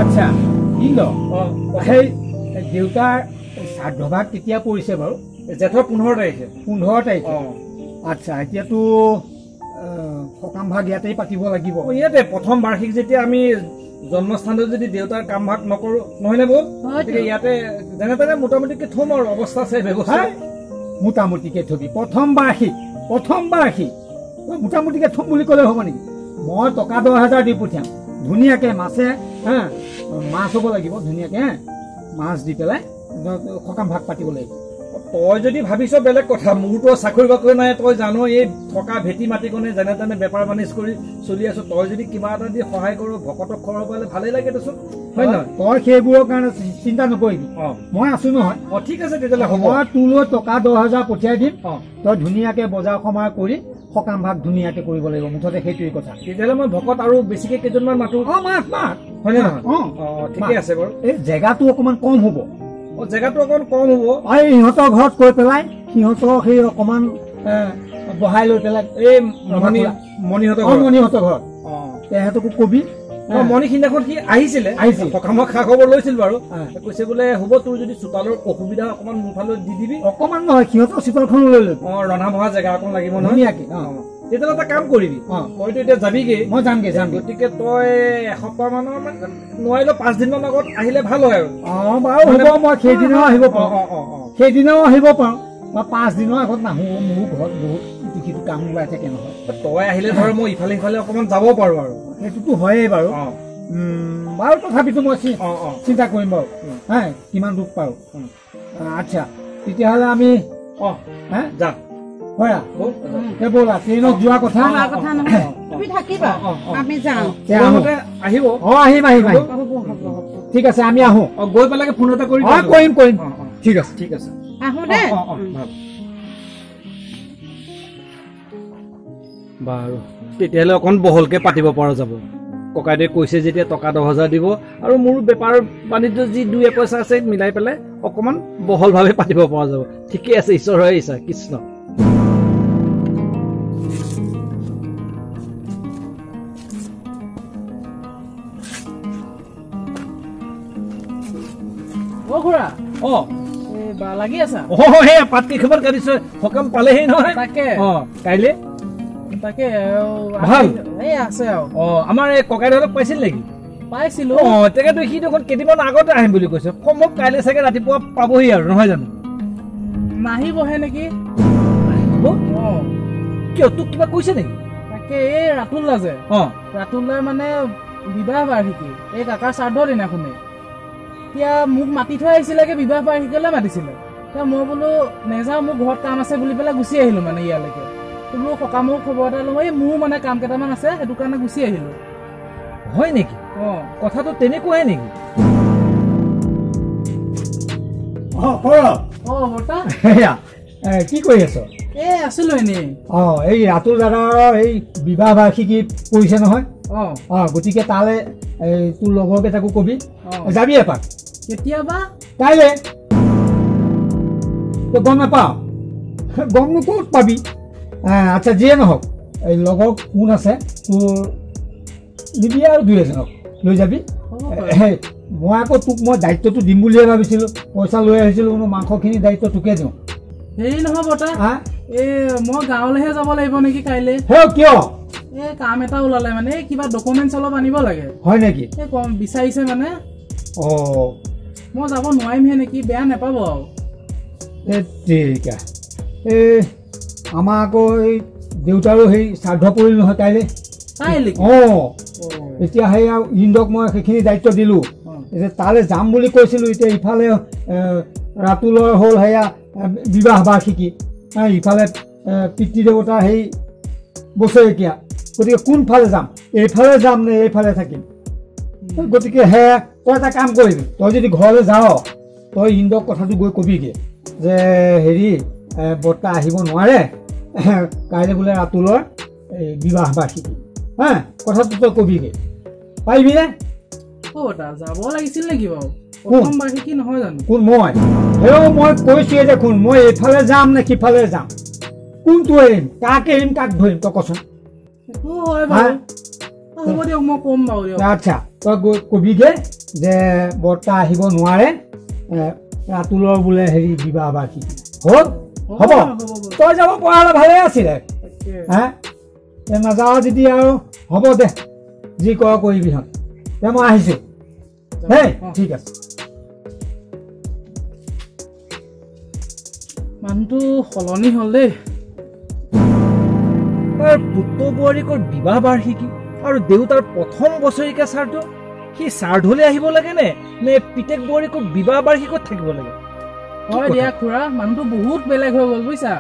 আচ্ছা ইন্দ সেই দেউতাৰ শ্ৰাদ্ধভাগ কেতিয়া পৰিছে বাৰু? জেঠৰ 15 তাৰিখে। 15 তাৰিখে। আচ্ছা এতিয়াতো সকাম ভাগ ইয়াতেই পাতিব লাগিব। ইয়াতে প্ৰথম বাৰ্ষিক যেতিয়া আমি জন্মস্থানত যদি দেউতাৰ কাম ভাগ নকৰো নহয়নে বৌ? গতিকে ইয়াতে যেনে তেনে মোটামুটিকে থম আৰু অৱস্থা আছে ব্যৱস্থা। মোটামুটিকে থবি প্ৰথম বাৰ্ষিক মোটামুটিকে থম বুলি ক'লে হ'ব নেকি? মই টকা 10,000 দি পঠিয়াম ধুনীয়াকে মাছে মাছ হ'ব লাগিব ধুনীয়াকে মাছ দি পেলাই সকাম ভাগ পাতিব লাগিব। তই যদি ভাবিছ বেলেগ কথা, মোৰতো চাকৰি বাকৰি নাই, তই জানো এই থকা ভেটি মাটিকনে যেনে তেনে বেপাৰ বাণিজ্য কৰি চলি আছো। তই যদি কিবা এটা দি সহায় কৰো ভকতক খৰচ পালে ভালেই লাগে দেচোন, হয় নহয়? তই সেইবোৰৰ কাৰণে চিন্তা নকৰিবি, মই আছো নহয়। ঠিক আছে তেতিয়াহ'লে হ'ব। মই তোলৈ টকা 10,000 পঠিয়াই দিম, তই ধুনীয়াকে বজাৰ সমাৰ কৰি সকাম ভাগ ধুনীয়াকে কৰিব লাগিব। মুঠতে সেইটোৱেই কথা। তেতিয়াহ'লে মই ভকত আৰু বেছিকে কেইজনমান মাতো। মাত হয়নে নহয়? ঠিকে আছে বাৰু। এই জেগাটো অকমান কম হ'ব। জেগাটো অকমান কম হ'ব। ইহঁতৰ ঘৰত কৈ পেলাই সিহঁতৰ সেই অকমান বহাই লৈ পেলাই এই মণিহঁতৰ ঘৰত তেহেঁতকো কবি। মণি সিদিনাখন সি আহিছিলে সকামৰ খা খবৰ লৈছিল বাৰু। কৈছে বোলে হ'ব তোৰ যদি চোতালৰ অসুবিধা অকমান মোৰ ফালে দি দিবি। অকমান নহয় সিহঁতৰ চোতালখন লৈ লৈ ৰন্ধা বঢ়া জেগা অকণ লাগিব ধুনীয়াকে। তেতিয়াহ'লে এটা কাম কৰিবি, তইতো এতিয়া যাবিগে। মই যামগে। গতিকে তই এসপ্তাহ মানৰ মানে নোৱাৰিলেও 5 দিনমান আগত আহিলে ভাল হয় আৰু। বাৰু হ'ব, মই সেইদিনাও আহিব পাৰো। সেইদিনাও আহিব পাৰো বা 5 দিনৰ আগত নাহো। মোৰ ঘৰত বহুত ইটো সিটো কাম ওলাই থাকে নহয়। তই আহিলে ধৰ মই ইফালে সিফালে অকমান যাব পাৰো আৰু। সেইটোতো হয়েই বাৰু। বাৰু তথাপিতো মই চিন্তা কৰিম বাৰু কিমান দূৰ পাৰো। আচ্ছা তেতিয়াহ'লে আমি যাম। ব'লা ট্ৰেইনত যোৱা কথা আহিব। আহিম। ঠিক আছে আমি আহো। গৈ পেলাই ফোন এটা কৰিম। ঠিক আছে বাৰু। তেতিয়াহ'লে অকণ বহলকে পাতিব পৰা যাব। ককাইদেৱে কৈছে যেতিয়া টকা 10,000 দিব আৰু মোৰ বেপাৰ বাণিজ্য যি 2 পইচা আছে মিলাই পেলাই অকমান বহলভাৱে পাতিব পৰা যাব। ঠিকে আছে, ঈশ্বৰ হৈ আহিছা কৃষ্ণ। লাগি আছা? পাত কেইখনমান কাটিছো, সকাম পালেহি নহয়। তাকে কাইলে তাকে ভাল আছে আৰু। আমাৰ এই ককাইদেউহঁতক পাইছিল নেকি? পাইছিলো। তেখেতে সি দেখোন কেইদিনমান আগতে আহিম বুলি কৈছে। সম্ভৱ কাইলৈ চাগে ৰাতিপুৱা পাবহি আৰু, নহয় জানো? নাহিবহে নেকি? কিয়, তোক কিবা কৈছে নেকি? তাকে এই ৰাতুল্লা যে ৰাতুল্লাৰ মানে বিবাহ বাৰ্ষিকী এই কাকাৰ শ্ৰাদ্ধৰ দিনাখনে এতিয়া মোক মাতি থৈ আহিছিলেগে। বিবাহ বাৰ্ষিকীলৈ মাতিছিলে। মই বোলো নেযাওঁ, মোৰ ঘৰত কাম আছে বুলি পেলাই গুচি আহিলো মানে ইয়ালৈকে। বোলো সকামৰ খবৰ এটা লওঁ, এই মোৰ মানে কাম কেইটামান আছে সেইটো কাৰণে গুচি আহিলো। হয় নেকি? কথাটো তেনেকুৱাই নেকি? কি কৰি আছ? আছিলো এনেই। এই ৰাতুল দাদাৰ এই বিবাহ বাৰ্ষিকী পৰিছে নহয়। গতিকে তালে তোৰ লগৰ কেইটাকো কবি, যাবি এপাক। কেতিয়াবা? কাইলে। তই গম নাপাৱ? গম ক'ত পাবি? আচ্ছা যিয়ে নহওক, এই লগৰ কোন আছে তোৰ নিবি আৰু 2-এজনক লৈ যাবি। মই আকৌ তোক দায়িত্বটো দিম বুলিহে ভাবিছিলো। পইচা লৈ আহিছিলো, মাংসখিনি দায়িত্ব তোকে দিওঁ। হেৰি নহয় বৰ্তা, মই গাঁৱলৈহে যাব লাগিব নেকি কাইলে? কিয়? কাম এটা ওলালে মানে কিবা ডকুমেণ্টছ অলপ আনিব লাগে। হয় নেকি? বিচাৰিছে মানে। মই যাব নোৱাৰিমহে নেকি? বেয়া নাপাব আৰু। ঠিক আছে। আমাৰ আকৌ এই দেউতাৰো সেই শ্ৰাদ্ধ পৰিল নহয় কাইলৈ। এতিয়া সেয়া ইন্দক মই সেইখিনি দায়িত্ব দিলো। তালৈ যাম বুলি কৈছিলো। এতিয়া ইফালে ৰাতুলৰ হ'ল সেয়া বিবাহ বাৰ্ষিকী, ইফালে পিতৃদেৱতাৰ সেই বছৰেকীয়া। গতিকে কোনফালে যাম? এইফালে যাম নে এইফালে থাকিম? গতিকে সেয়া তই এটা কাম কৰিবি, তই যদি ঘৰলৈ যাৱ তই ইন্দক কথাটো গৈ কবিগে যে হেৰি বৰ্তা আহিব নোৱাৰে, কাইলৈ বোলে ৰাতুলৰ এই বিবাহ বাৰ্ষিকী। কথাটো তই কবিগে, পাৰিবিনে? যাব লাগিছিল নেকি বাৰু? প্ৰথম বাৰ্ষিকী নহয় জানো? কোন মই? মই কৈছোৱে দেখোন, মই এইফালে যাম নে সিফালে যাম, কোনটো এৰিম, কাক এৰিম, কাক ধৰিম, তই কচোন। হ'ব দিয়ক, মই কম বাৰু। আচ্ছা তই কবিগে যে বৰ্তা আহিব নোৱাৰে ৰাতুলৰ বোলে হেৰি বিবাহ বাৰ্ষিকী হ'ল হ'ব তই যাব পৰা হ'লে ভালে আছিলে হা নাযাওঁ যদি আৰু হ'ব দে যি কৰ কৰিবি হত দে মই আহিছোঁ দেই ঠিক আছে মানুহটো সলনি হ'ল দেই পুত্ৰ বোৱাৰীকৰ বিবাহ বাৰ্ষিকী আৰু দেউতাৰ প্ৰথম বছৰীয়া শ্ৰাদ্ধ সেই শ্ৰাদ্ধলৈ আহিব লাগে নে পিতেক বোৱাৰীকৰ বিবাহ বাৰ্ষিকত থাকিব লাগে হয় দিয়া খুৰা মানুহটো বহুত বেলেগ হৈ গ'ল বুজিছা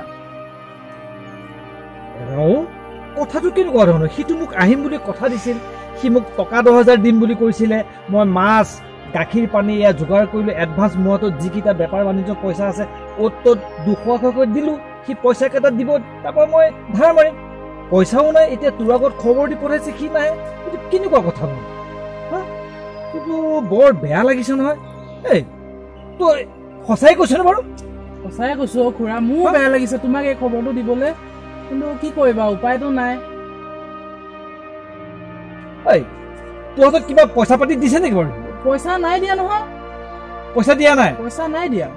কথাটো কেনেকুৱা ধৰণৰ সিটো মোক আহিম বুলি কথা দিছিল সি মোক টকা 10,000 দিম বুলি কৈছিলে মই মাছ গাখীৰ পানী এয়া যোগাৰ কৰিলোঁ এডভান্স মোৰ হাতত যিকেইটা বেপাৰ বাণিজ্য পইচা আছে অ'ত ত'ত 200কৈ দিলোঁ সি পইচাকেইটা দিব তাৰপৰা মই ধাৰ মাৰিম পইচাও নাই এতিয়া তোৰ আগত খবৰ দি পঠাইছে সি নাই এইটো কেনেকুৱা কথা মোৰ হা কিন্তু বৰ বেয়া লাগিছে নহয় এই তই সঁচাই কৈছনে বাৰু সঁচাই কৈছো খুৰা মোৰ বেয়া লাগিছে তোমাক এই খবৰটো দিবলৈ কিন্তু কি কৰিবা উপায়টো নাই এই তোৰ হাতত কিবা পইচা পাতি দিছে নেকি বাৰু পইচা নাই দিয়া নহয় পইচা দিয়া নাই পইচা নাই দিয়া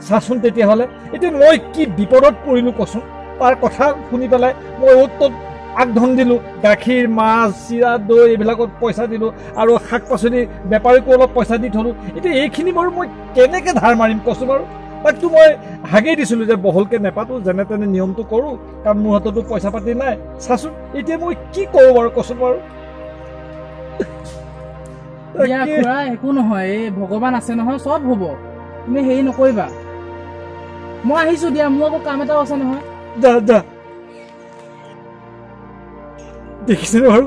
চাচোন তেতিয়াহ'লে এতিয়া মই কি বিপদত পৰিলোঁ কচোন তাৰ কথা শুনি পেলাই মই অ'ত ত'ত আগধন দিলোঁ গাখীৰ মাছ চিৰা দৈ এইবিলাকত পইচা দিলোঁ আৰু শাক পাচলি বেপাৰীকো অলপ পইচা দি থলোঁ এতিয়া এইখিনি বাৰু মই কেনেকৈ ধাৰ মাৰিম কচোন বাৰু তাকতো মই হাগেই দিছিলোঁ যে বহলকৈ নেপাতোঁ যেনে তেনে নিয়মটো কৰোঁ কাৰণ মোৰ হাততো পইচা পাতি নাই চাচোন এতিয়া মই কি কৰোঁ বাৰু কচোন বাৰু খুৰা একো নহয় এই ভগৱান আছে নহয় চব হ'ব তুমি হেৰি নকৰিবা মই আহিছোঁ দিয়া মোৰ আকৌ কাম এটাও আছে নহয় যা যা দেখিছেনে বাৰু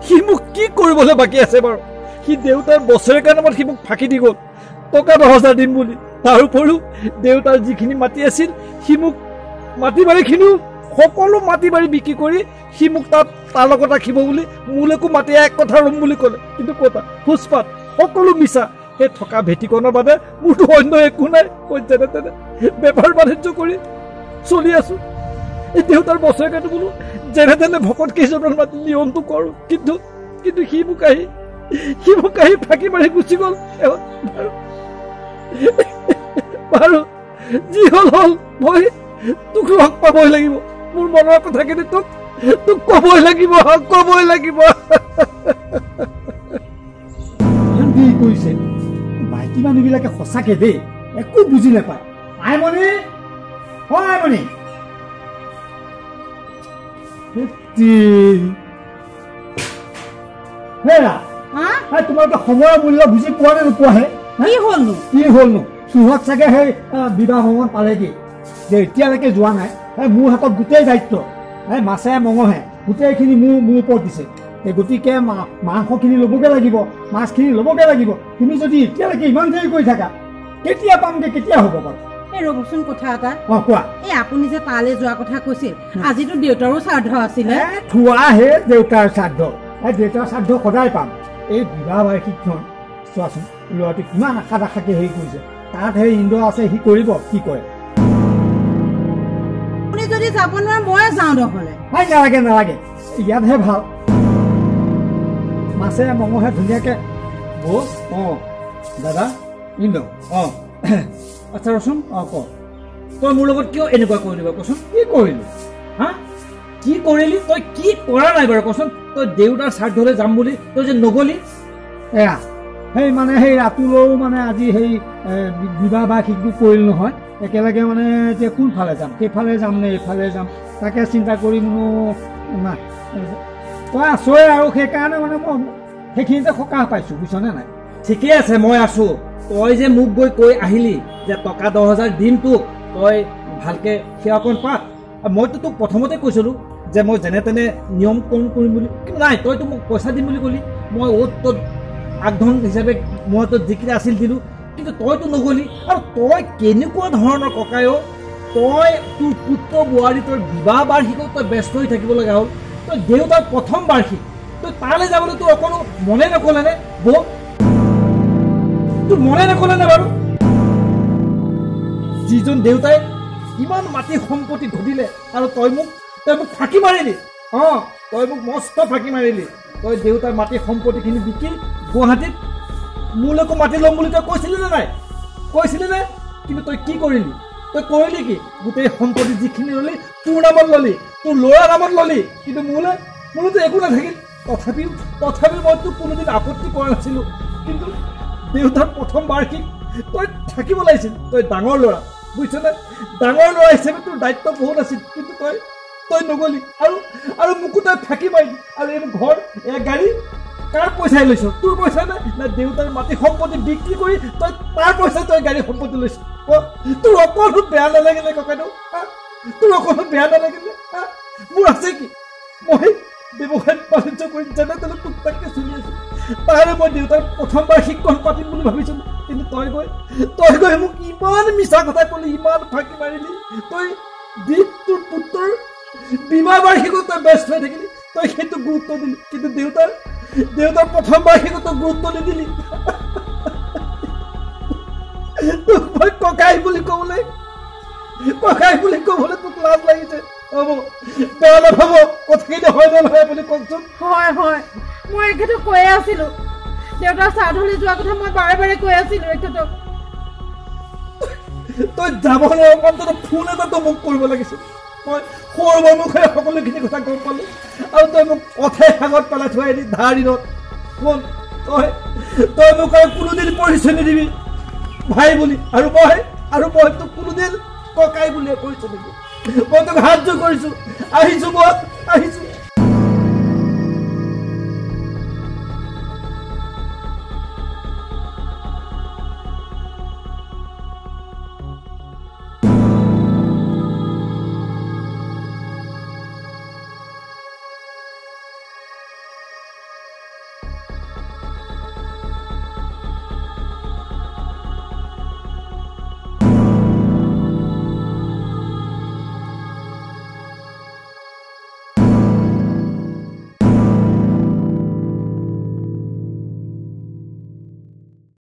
সি মোক কি কৰিবলৈ বাকী আছে বাৰু সি দেউতাৰ বছৰেকাৰ নামত সি মোক ফাঁকি দি গ'ল টকা 10,000 দিম বুলি তাৰ উপৰিও দেউতাৰ যিখিনি মাটি আছিল সি মোক মাটি বাৰীখিনিও সকলো মাটি বাৰী বিক্ৰী কৰি সি মোক তাৰ লগত ৰাখিব বুলি মোলৈকো মাটি এক কথা ৰুম বুলি ক'লে কিন্তু কথা ফুচপাত সকলো মিছা সেই থকা ভেটিকনৰ বাদে মোৰতো অন্য একো নাই মই যেনে তেনে বেপাৰ বাণিজ্য কৰি চলি আছোঁ এই দেউতাৰ বছৰেকাটো বোলো যেনে তেনে ভকত কেইজনৰ মাতি নিয়মটো কৰোঁ কিন্তু সি মোক আহি ফাঁকি মাৰি গুচি গ'ল বাৰু যি হ'ল মই তোক লগ পাবই লাগিব মোৰ মনৰ কথাখিনি তোক ক'বই লাগিব কি কৰিছে মাইকী মানুহবিলাকে সঁচাকে দেই একো বুজি নাপায় আইমণি আইমণি তোমালোকে সময়ৰ মূল্য বুজি পোৱা নে নোপোৱাহে কি হ'লনো সিহঁত চাগে সেই বিবাহ ভৱন পালেগৈ যে এতিয়ালৈকে যোৱা নাই মোৰ হাতত গোটেই দায়িত্ব মাছে মঙহে গোটেইখিনি মোৰ ওপৰত দিছে গতিকে মাংসখিনি ল'বগৈ লাগিব মাছখিনি ল'বগৈ লাগিব তুমি যদি এতিয়ালৈকে ইমান দেৰি কৰি থাকা কেতিয়া পামগৈ কেতিয়া হ'ব বাৰু ৰবচোন কথা এটা কোৱা এই আপুনি যে তালৈ যোৱা কথা কৈছিল আজিতো দেউতাৰো শ্ৰাদ্ধ আছিলে থোৱাহে দেউতাৰ শ্ৰাদ্ধ দেউতাৰ শ্ৰাদ্ধ সদায় পাম এই বিবাহ বাৰ্ষিকীখন চোৱাচোন ল'ৰাটোৱে কিমান আশাকে হেৰি কৰিছে তাত সেই ইন্দ্ৰ আছে সি কৰিব কি কৰে আপুনি যদি যাব নোৱাৰে মই যাওঁ নহ'লে নালাগে ইয়াতহে ভাল মাছে মঙহে ধুনীয়াকৈ দাদা ইন্দ্ৰ আচ্ছা ৰচোন ক তই মোৰ লগত কিয় এনেকুৱা কৰিলি বাৰু কচোন কি কৰিলি হা কি কৰিলি তই কি কৰা নাই বাৰু কচোন তই দেউতাৰ শ্ৰাদ্ধলৈ যাম বুলি তই যে নগলি এয়া সেই ৰাতুলৰো আজি সেই বিবাহ বাৰ্ষিকীটো কৰিল নহয় একেলগে এতিয়া কোনফালে যাম সেইফালে যাম নে এইফালে যাম তাকে চিন্তা কৰি নাই তই আছই আৰু সেইকাৰণে মই সেইখিনিতে সকাহ পাইছোঁ বুজিছনে নাই ঠিকেই আছে মই আছোঁ তই যে মোক গৈ কৈ আহিলি যে টকা 10,000 দিম তোক তই ভালকৈ সেৱাকণ পাত মইতো তোক প্ৰথমতে কৈছিলোঁ যে মই যেনে তেনে নিয়ম কৰিম বুলি কিন্তু নাই তইতো মোক পইচা দিম বুলি ক'লি মই অ'ত ত'ত আগধন হিচাপে মই তোৰ যিকেইটা আছিল দিলোঁ কিন্তু তইতো নগলি আৰু তই কেনেকুৱা ধৰণৰ ককায়ো তই তোৰ পুত্ৰ বোৱাৰী তোৰ বিবাহ বাৰ্ষিকত তই ব্যস্ত হৈ থাকিব লগা হ'ল তই দেউতাৰ প্ৰথম বাৰ্ষিক তই তালৈ যাবলৈ তোৰ অকণো মনে নক'লেনে তোৰ মনে নক'লেনে বাৰু যিজন দেউতাই ইমান মাটি সম্পত্তি ঘটিলে আৰু তই মোক ফাঁকি মাৰিলি তই মোক মস্ত ফাঁকি মাৰিলি তই দেউতাৰ মাটি সম্পত্তিখিনি বিকি গুৱাহাটীত মোলৈকো মাটি ল'ম বুলি তই কৈছিলি নে নাই? কৈছিলি নে? কিন্তু তই কি কৰিলি? তই কৰিলি কি? গোটেই সম্পত্তি যিখিনি ল'লি তোৰ নামত ল'লি, তোৰ ল'ৰাৰ নামত ল'লি, কিন্তু মোলৈতো একো নাথাকিল। তথাপিও মই তোক কোনোদিন আপত্তি কৰা নাছিলোঁ। কিন্তু দেউতাৰ প্ৰথম বাৰ্ষিক তই থাকিব লাগিছিল। তই ডাঙৰ ল'ৰা, বুজিছনে? ডাঙৰ ল'ৰা হিচাপে তোৰ দায়িত্ব বহুত আছিল, কিন্তু তই নগলি আৰু মোকো তই ফাঁকি মাৰিলি। আৰু এই ঘৰ এই গাড়ী কাৰ পইচাই লৈছ? তোৰ পইচা নাই দেউতাৰ মাটি সম্পত্তি বিক্ৰী কৰি তই তাৰ পইচা তই গাড়ী সম্পত্তি লৈছ। তোৰ অকণো বেয়া নালাগিলে ককাইদেউ? তোৰ অকণো বেয়া নালাগিলে? মোৰ আছে কি? মই ব্যৱসায় বাণিজ্য কৰি যেনে তেনে তোক তাকে চলি আছোঁ। তাৰে মই দেউতাৰ প্ৰথম বাৰ্ষিকখন পাতিম বুলি ভাবিছিলোঁ, কিন্তু তই গৈ মোক ইমান মিছা কথা ক'লি, ইমান ফাঁকি মাৰিলি। তই তোৰ পুত্ৰৰ বিবাহ বাৰ্ষিকত তই ব্যস্ত হৈ থাকিলি, তই সেইটো গুৰুত্ব দিলি, কিন্তু দেউতাৰ প্ৰথম বাৰ্ষিকত তই গুৰুত্ব নিদিলি। তোক মই ককাই বুলি ক'বলৈ তোক লাজ লাগিছে। হ'ব, বেয়া নাভাব, কথাখিনি হয় নে নহয় বুলি কওকচোন। হয় মই এখেতক কৈয়ে আছিলো, দেউতাৰ শ্ৰাদ্ধলৈ যোৱা কথা মই বাৰে বাৰে কৈ আছিলো এখেতক। তই যাবলৈ অন্তত ফোন এটাতো মোক কৰিব লাগিছিল। মই সৰুবৰ মুখেৰে সকলোখিনি কথা গম পালোঁ, আৰু তই মোক কথাই ভাগত পেলাই থৈ আহিলি ধাৰ দিনত। শুন, তই মোক আৰু কোনোদিন পৰিচয় নিদিবি ভাই বুলি, আৰু মই তোক কোনোদিন ককাই বুলিয়ে কৈছোঁ নেকি? মই তোক হাত জোৰ কৰিছোঁ, আহিছোঁ।